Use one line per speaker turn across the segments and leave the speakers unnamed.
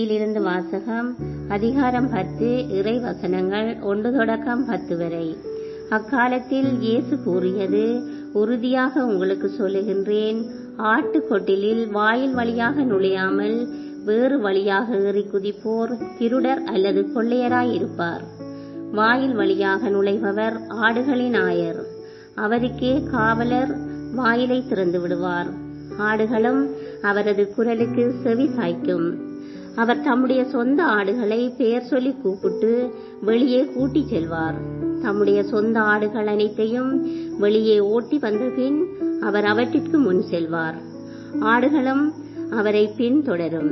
நற்செய்தியிலிருந்து வாசகம். அதிகாரம் 10, இறை வசனங்கள் 1 தொடக்கம் 10 வரை. அக்காலத்தில் இயேசு கூறியது, உறுதியாக உங்களுக்கு சொல்லுகின்றேன், ஆட்டுக்கொட்டிலில் வாயில் வழியாக நுழையாமல் வேறு வழியாக ஏறி குதிப்போர் திருடர் அல்லது கொள்ளையராயிருப்பார். வாயில் வழியாக நுழைபவர் ஆடுகளின் ஆயர். அவருக்கே காவலர் வாயிலை திறந்து விடுவார். ஆடுகளும் அவரது குரலுக்கு செவி சாய்க்கும். அவர் தம்முடைய சொந்த ஆடுகளை பெயர் சொல்லி கூப்பிட்டு வெளியே கூட்டிச் செல்வார். தம்முடைய சொந்த ஆடுகள் அனைத்தையும் வெளியே ஓட்டி வந்த பின் அவர் அவற்றிற்கு முன் செல்வார். ஆடுகளும் அவரை பின்தொடரும்,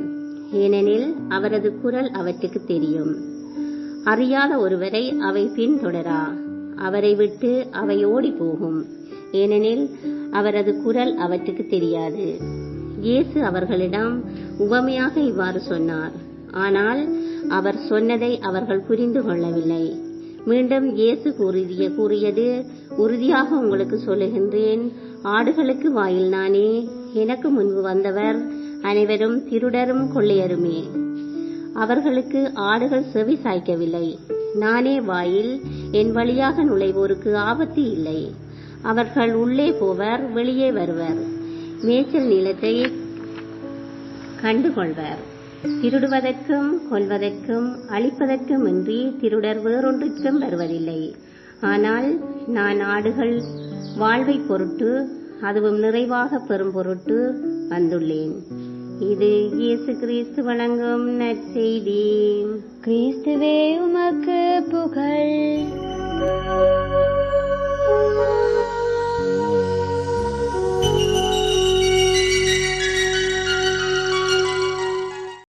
ஏனெனில் அவரது குரல் அவற்றுக்கு தெரியும். அறியாத ஒருவரை அவை பின்தொடரா. அவரை விட்டு அவை ஓடி போகும், ஏனெனில் அவரது குரல் அவற்றுக்கு தெரியாது. இயேசு அவர்களிடம் உவமையாக இவ்வாறு சொன்னார். ஆனால் அவர் சொன்னதை அவர்கள் புரிந்து கொள்ளவில்லை. மீண்டும் இயேசு கூறியது, உறுதியாக உங்களுக்கு சொல்லுகின்றேன், ஆடுகளுக்கு வாயில் நானே. எனக்கு முன்பு வந்தவர் அனைவரும் திருடரும் கொள்ளையருமே. அவர்களுக்கு ஆடுகள் செவி சாய்க்கவில்லை. நானே வாயில். என் வழியாக நுழைவோருக்கு ஆபத்து இல்லை. அவர்கள் உள்ளே போவர், வெளியே வருவர், மேய்ச்சல் நிலத்தை கண்டுகொள்வர். திருடுவதற்கும் கொல்வதற்கும் அழிப்பதற்கும் இன்றி திருடர் வேறொன்றுக்கும் வருவதில்லை. ஆனால் நான் ஆடுகள் வாழ்வை பொருட்டு, அதுவும் நிறைவாக பெறும் பொருட்டு வந்துள்ளேன். இது இயேசு கிறிஸ்து வழங்கும் நற்செய்தி.
கிறிஸ்துவே உமக்கு புகழ்.